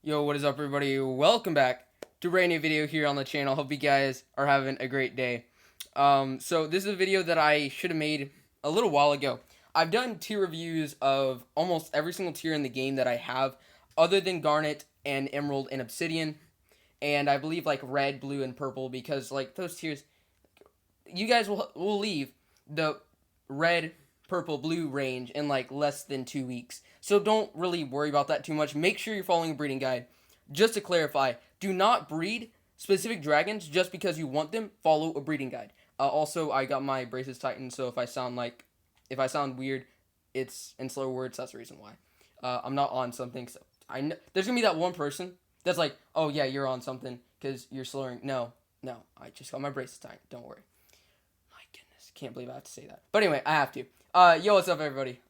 Yo, what is up, everybody? Welcome back to a brand new video here on the channel. Hope you guys are having a great day. So this is a video that I should have made a little while ago. I've done tier reviews of almost every single tier in the game that I have, other than Garnet and Emerald and Obsidian, and I believe like Red, Blue, and Purple, because like those tiers, you guys will leave the Red, Purple, Blue range in like less than 2 weeks. So don't really worry about that too much. Make sure you're following a breeding guide. Just to clarify, do not breed specific dragons just because you want them. Follow a breeding guide. Also, I got my braces tightened, so if I sound weird, it's in slow words. That's the reason why. I'm not on something. So I know there's gonna be that one person that's like, oh yeah, you're on something because you're slurring. No, I just got my braces tightened. Don't worry. My goodness, can't believe I have to say that. But anyway, I have to. Yo, what's up, everybody?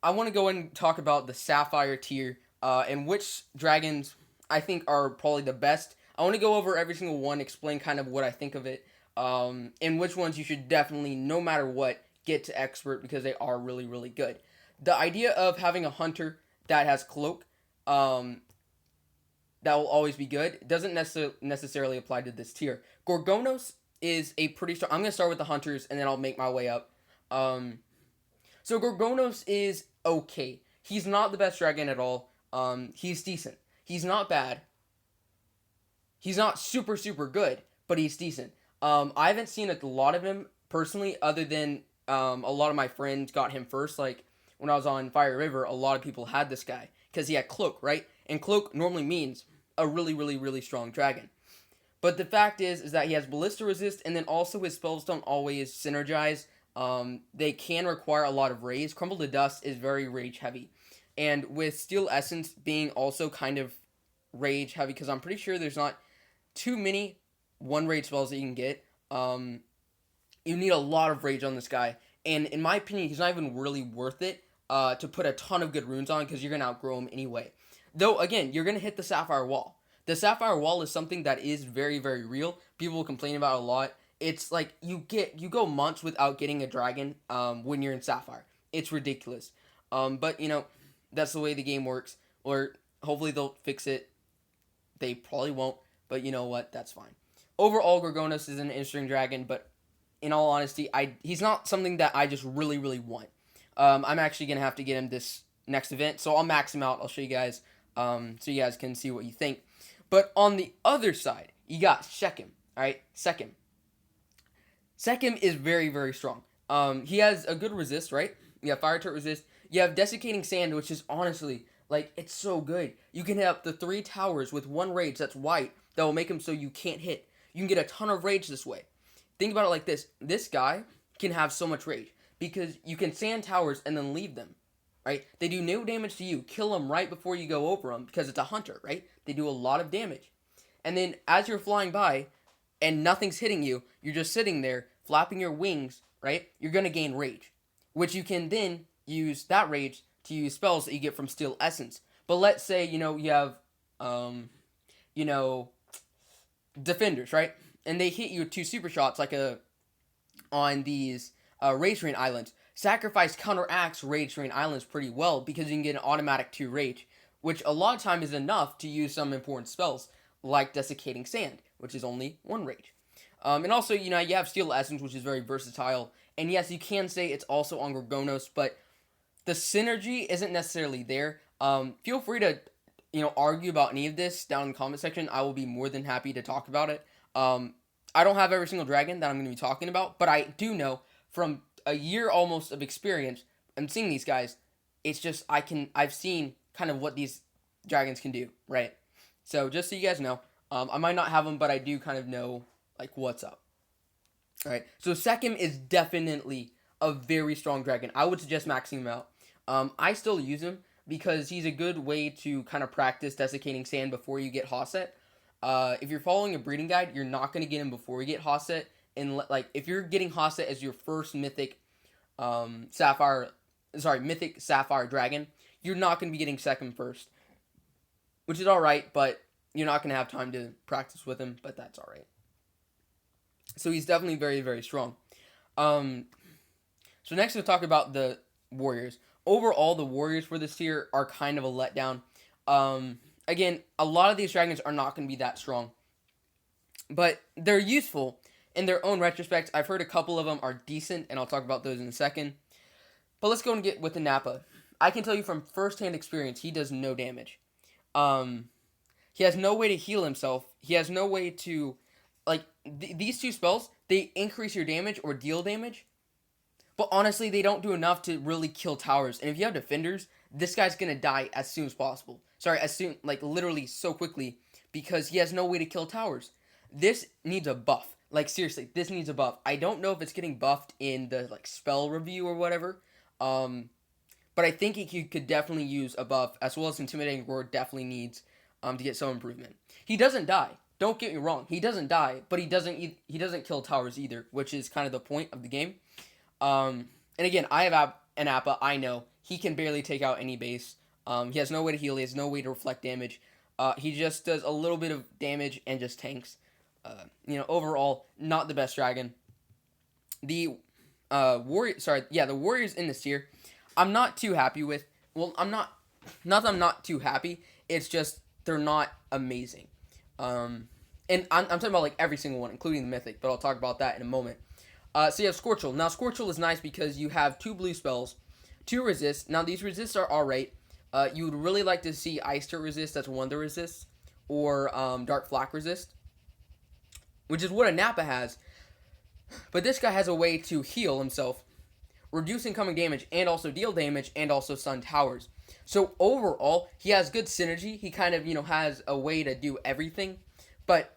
I want to go and talk about the Sapphire tier, and which dragons I think are probably the best. I want to go over every single one, explain kind of what I think of it, and which ones you should definitely, no matter what, get to expert because they are really, really good. The idea of having a hunter that has cloak, that will always be good, doesn't necessarily apply to this tier. Gorgonus is a pretty strong. I'm gonna start with the hunters and then I'll make my way up. So Gorgonus is okay. He's not the best dragon at all. He's decent. He's not bad. He's not super good, but he's decent. I haven't seen a lot of him personally, other than a lot of my friends got him first. Like when I was on Fire River, a lot of people had this guy because he had cloak, right? And cloak normally means a really strong dragon. But the fact is that he has ballista resist, and then also his spells don't always synergize. They can require a lot of raise. Crumble to Dust is very rage heavy. And with Steel Essence being also kind of rage heavy, because I'm pretty sure there's not too many one rage spells that you can get. You need a lot of rage on this guy. And in my opinion, he's not even really worth it to put a ton of good runes on, because you're going to outgrow him anyway. Though, again, you're going to hit the Sapphire Wall. The Sapphire Wall is something that is very real. People complain about it a lot. It's like you go months without getting a dragon when you're in Sapphire. It's ridiculous. But, you know, that's the way the game works. Or hopefully they'll fix it. They probably won't. But you know what? That's fine. Overall, Gorgonus is an interesting dragon. But in all honesty, he's not something that I just really want. I'm actually going to have to get him this next event. So I'll max him out. I'll show you guys so you guys can see what you think. But on the other side, you got Sekhem. Alright? Sekhem. Sekhem is very strong. He has a good resist, right? You have fire turret resist. You have desiccating sand, which is honestly, like, it's so good. You can hit up the 3 towers with 1 rage that's white that will make him so you can't hit. You can get a ton of rage this way. Think about it like this. This guy can have so much rage because you can sand towers and then leave them, right? They do no damage to you. Kill them right before you go over them because it's a hunter, right? They do a lot of damage. And then as you're flying by and nothing's hitting you, you're just sitting there flapping your wings, right? You're going to gain rage, which you can then use that rage to use spells that you get from Steel Essence. But let's say, you have, defenders, right? And they hit you with 2 super shots like on these Rage Rain Islands. Sacrifice counteracts Rage Rain Islands pretty well because you can get an automatic 2 rage, which a lot of time is enough to use some important spells like Desiccating Sand, which is only 1 rage. And also, you have Steel Essence, which is very versatile. And yes, you can say it's also on Gorgonus, but the synergy isn't necessarily there. Feel free to, argue about any of this down in the comment section. I will be more than happy to talk about it. I don't have every single dragon that I'm going to be talking about, but I do know from a year almost of experience and seeing these guys, it's just I've seen kind of what these dragons can do, right? So just so you guys know, I might not have them, but I do kind of know like what's up. All right, so Sekhem is definitely a very strong dragon. I would suggest maxing him out. I still use him because he's a good way to kind of practice desiccating sand before you get Hosset. If you're following a breeding guide, you're not going to get him before you get Hosset. And like if you're getting Hosset as your first mythic mythic Sapphire dragon, you're not going to be getting Sekhem first, which is all right, but you're not going to have time to practice with him, but that's all right. So he's definitely very strong. So next we'll talk about the warriors. Overall, the warriors for this tier are kind of a letdown. Again, a lot of these dragons are not going to be that strong, but they're useful in their own retrospect. I've heard a couple of them are decent, and I'll talk about those in a second. But let's go and get with Anapa. I can tell you from first-hand experience, he does no damage. He has no way to heal himself. He has no way to, like, these two spells, they increase your damage or deal damage. But honestly, they don't do enough to really kill towers. And if you have defenders, this guy's going to die as soon as possible. Sorry, as soon, like, literally so quickly. Because he has no way to kill towers. This needs a buff. Like, seriously, this needs a buff. I don't know if it's getting buffed in the, like, spell review or whatever. But I think he could definitely use a buff, as well as Intimidating Roar definitely needs to get some improvement. He doesn't die. Don't get me wrong. He doesn't die, but he doesn't kill towers either, which is kind of the point of the game. And again, I have Anapa. I know he can barely take out any base. He has no way to heal. He has no way to reflect damage. He just does a little bit of damage and just tanks. Overall, not the best dragon. The the warriors in this tier, I'm not too happy with. Well, not that I'm not too happy. It's just they're not amazing. And I'm talking about like every single one, including the mythic, but I'll talk about that in a moment. So you have Scorchil. Now Scorchil is nice because you have 2 blue spells, 2 resists. Now these resists are alright. You would really like to see Ice Turret resist, that's one of the resists, or Dark Flak resist, which is what Anapa has. But this guy has a way to heal himself, reduce incoming damage, and also deal damage, and also stun towers. So overall, he has good synergy. He kind of, has a way to do everything, but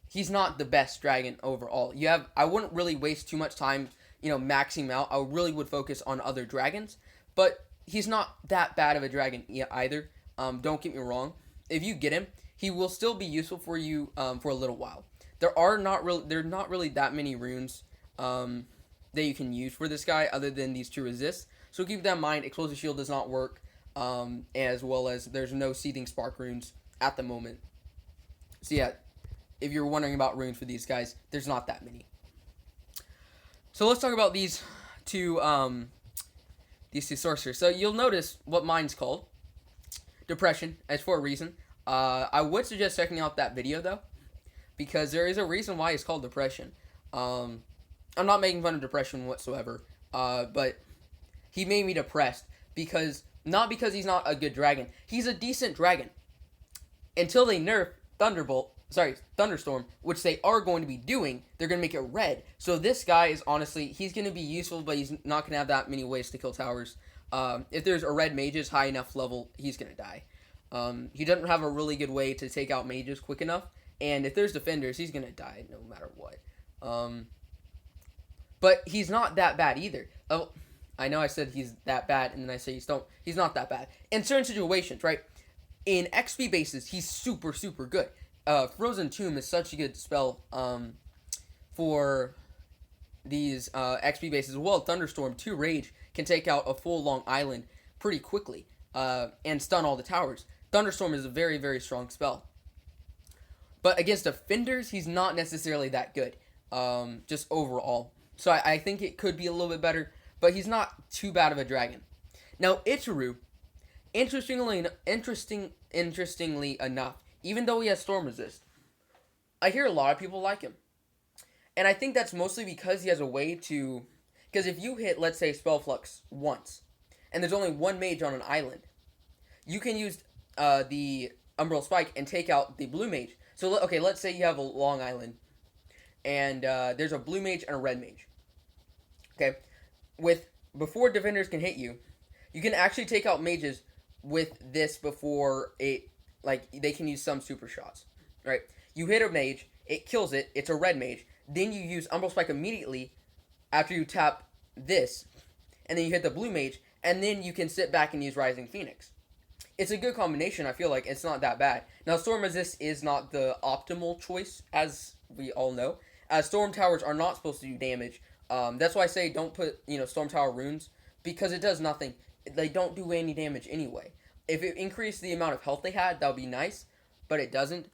he's not the best dragon overall. I wouldn't really waste too much time, maxing him out. I really would focus on other dragons, but he's not that bad of a dragon either. Don't get me wrong. If you get him, he will still be useful for you for a little while. There are not really that many runes that you can use for this guy other than these 2 resists. So keep that in mind. Explosive Shield does not work, as well as there's no Seething Spark runes at the moment. So yeah, if you're wondering about runes for these guys, there's not that many. So let's talk about these two sorcerers. So you'll notice what mine's called. Depression, as for a reason. I would suggest checking out that video though, because there is a reason why it's called Depression. I'm not making fun of Depression whatsoever, but he made me depressed not because he's not a good dragon. He's a decent dragon. Until they nerf Thunderstorm, which they are going to be doing, they're going to make it red. So this guy is honestly, he's going to be useful, but he's not going to have that many ways to kill towers. If there's a red mages high enough level, he's going to die. He doesn't have a really good way to take out mages quick enough. And if there's defenders, he's going to die no matter what. But he's not that bad either. Oh, I know I said he's that bad, and then I say he's not that bad. In certain situations, right? In XP bases, he's super, super good. Frozen Tomb is such a good spell for these XP bases. Well, Thunderstorm, 2 Rage, can take out a full long island pretty quickly and stun all the towers. Thunderstorm is a very, very strong spell. But against defenders, he's not necessarily that good, just overall. So I think it could be a little bit better, but he's not too bad of a dragon. Now, Iteru, interestingly enough, even though he has Storm Resist, I hear a lot of people like him. And I think that's mostly because he has a way to... Because if you hit, let's say, Spell Flux once, and there's only 1 mage on an island, you can use the Umbral Spike and take out the blue mage. So, okay, let's say you have a long island, and there's a blue mage and a red mage. Okay? Before defenders can hit you, you can actually take out mages with this before it... they can use some super shots, right? You hit a mage, it kills it, it's a red mage. Then you use Umbral Spike immediately after you tap this, and then you hit the blue mage, and then you can sit back and use Rising Phoenix. It's a good combination, I feel like. It's not that bad. Now, Storm Resist is not the optimal choice, as we all know, as Storm Towers are not supposed to do damage. That's why I say don't put, Storm Tower runes, because it does nothing. They don't do any damage anyway. If it increased the amount of health they had, that would be nice, but it doesn't.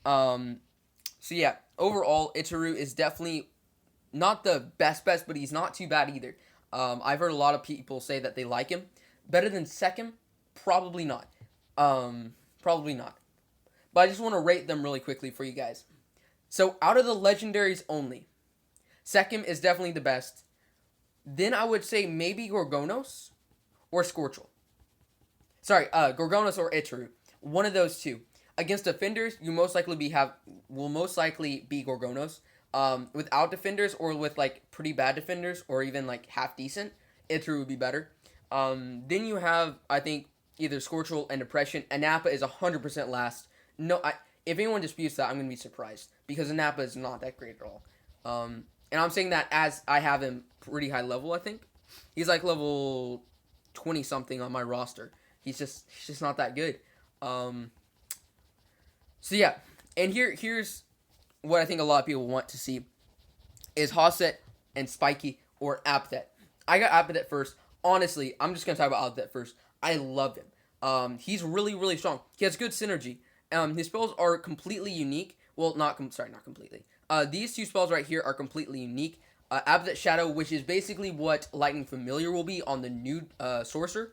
So yeah, overall, Iteru is definitely not the best, but he's not too bad either. I've heard a lot of people say that they like him. Better than Sekhem? Probably not. Probably not. But I just want to rate them really quickly for you guys. So out of the legendaries only, Sekhem is definitely the best. Then I would say maybe Gorgonus or Scorchil. Sorry, Gorgonus or Iteru. One of those two. Against defenders, will most likely be Gorgonus. Without defenders or with like pretty bad defenders or even like half decent, Iteru would be better. Then you have, I think, either Scorchil and Depression. Anapa is 100% last. No, if anyone disputes that, I'm going to be surprised. Because Anapa is not that great at all. And I'm saying that as I have him pretty high level, I think. He's like level 20-something on my roster. He's just not that good. So yeah, and here's what I think a lot of people want to see is Hosset and Spiky or Apthet. I got Apthet first. Honestly, I'm just gonna talk about Apthet first. I love him. He's really, really strong. He has good synergy. His spells are completely unique. Well, not completely. These two spells right here are completely unique. Apthet Shadow, which is basically what Lightning Familiar will be on the new Sorcerer.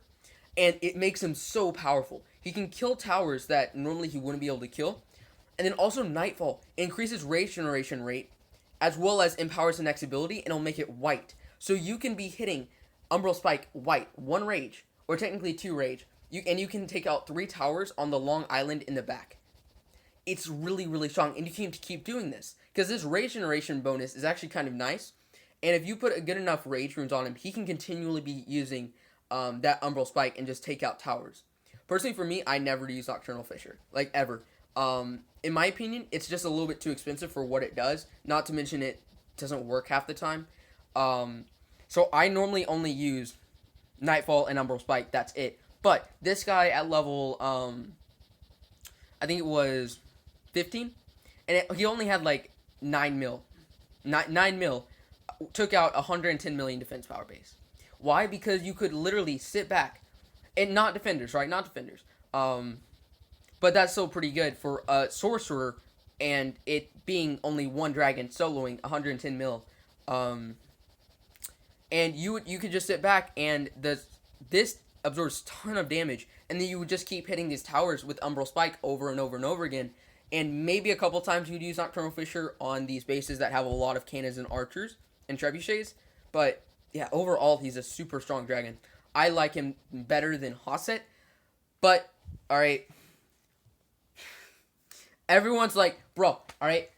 And it makes him so powerful. He can kill towers that normally he wouldn't be able to kill. And then also Nightfall increases rage generation rate, as well as empowers the next ability, and it'll make it white. So you can be hitting Umbral Spike white, 1 rage, or technically 2 rage. You can take out 3 towers on the long island in the back. It's really, really strong, and you can keep doing this. Because this rage generation bonus is actually kind of nice. And if you put a good enough rage runes on him, he can continually be using that Umbral Spike and just take out towers. Personally, for me, I never use Nocturnal Fissure. Like, ever. In my opinion, it's just a little bit too expensive for what it does. Not to mention it doesn't work half the time. So I normally only use Nightfall and Umbral Spike. That's it. But this guy at level, I think it was 15. And he only had like 9 mil. 9 mil. Took out 110 million defense power base. Why? Because you could literally sit back. And not defenders, right? Not defenders. But that's still pretty good for a sorcerer, and it being only 1 dragon soloing 110 mil. And you could just sit back, and this absorbs a ton of damage, and then you would just keep hitting these towers with Umbral Spike over and over and over again. And maybe a couple times you'd use Nocturnal Fissure on these bases that have a lot of cannons and archers and trebuchets. But yeah, overall, he's a super strong dragon. I like him better than Hosset. But, alright. Everyone's like, bro, alright.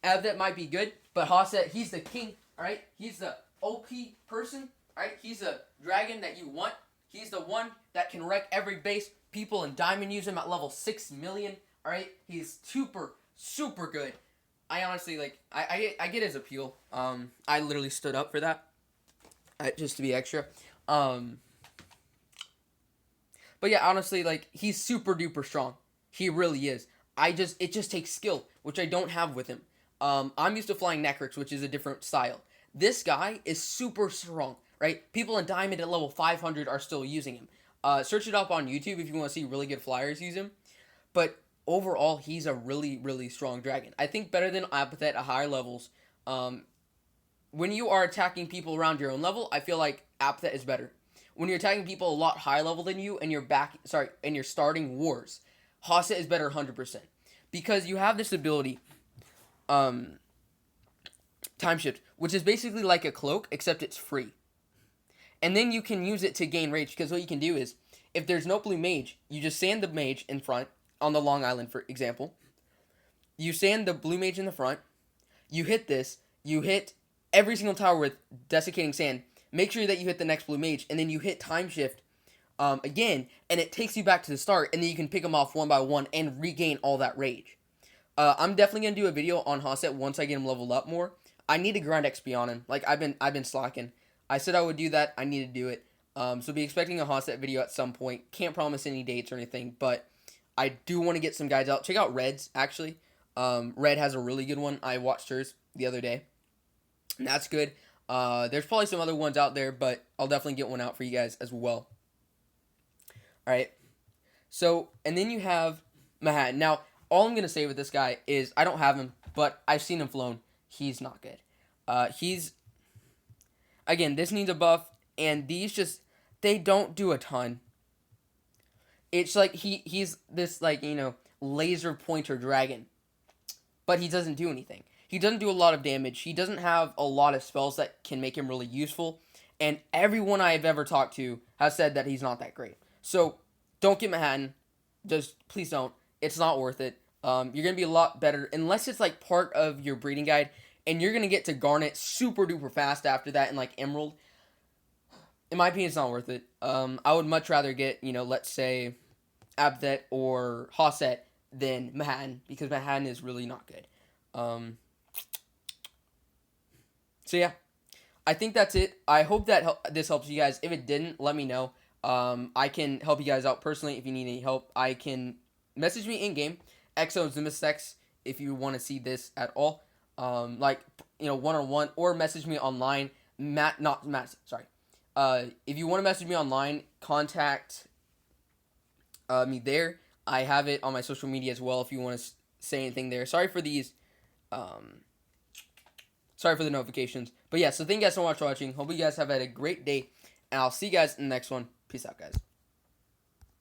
Apthet might be good, but Hosset, he's the king, alright? He's the OP person, alright? He's a dragon that you want. He's the one that can wreck every base. People in Diamond use him at level 6 million, alright? He's super, super good. I honestly, like, I get his appeal. I literally stood up for that. Just to be extra. But yeah, honestly, like, he's super duper strong. He really is. It just takes skill, which I don't have with him. I'm used to flying Necrix, which is a different style. This guy is super strong, right? People in Diamond at level 500 are still using him. Search it up on YouTube if you want to see really good flyers use him. But overall, he's a really, really strong dragon. I think better than Apthet at higher levels. When you are attacking people around your own level, I feel like Apthet is better. When you're attacking people a lot higher level than you, and you're starting wars, Hosset is better 100%. Because you have this ability, Time Shift, which is basically like a cloak, except it's free. And then you can use it to gain rage, because what you can do is, if there's no blue mage, you just sand the mage in front, on the Long Island, for example. You sand the blue mage in the front, you hit this, you hit every single tower with desiccating sand, make sure that you hit the next blue mage, and then you hit Time Shift again, and it takes you back to the start, and then you can pick them off one by one and regain all that rage. I'm definitely gonna do a video on Hosset once I get him leveled up more. I need to grind XP on him. Like, I've been slacking. I said I would do that. I need to do it. So be expecting a Hosset video at some point. Can't promise any dates or anything, but I do want to get some guides out. Check out Red's, actually. Red has a really good one. I watched hers the other day. And that's good. There's probably some other ones out there, but I'll definitely get one out for you guys as well. Alright. So, and then you have Mehaten. Now, all I'm going to say with this guy is, I don't have him, but I've seen him flown. He's not good. Again, this needs a buff, and these just, they don't do a ton. It's like he's this, like, laser pointer dragon, but he doesn't do anything. He doesn't do a lot of damage. He doesn't have a lot of spells that can make him really useful. And everyone I've ever talked to has said that he's not that great. So don't get Mehaten. Just please don't. It's not worth it. You're going to be a lot better unless it's like part of your breeding guide. And you're going to get to Garnet super duper fast after that in like Emerald. In my opinion, it's not worth it. I would much rather get, let's say Abthet or Hosset than Mehaten, because Mehaten is really not good. So yeah, I think that's it. I hope that this helps you guys. If it didn't, let me know. I can help you guys out personally if you need any help. I can message me in game, XOZimistex, if you want to see this at all. One-on-one, or message me online. If you want to message me online, contact me there. I have it on my social media as well if you want to say anything there. Sorry for the notifications. But yeah, so thank you guys so much for watching. Hope you guys have had a great day, and I'll see you guys in the next one. Peace out, guys.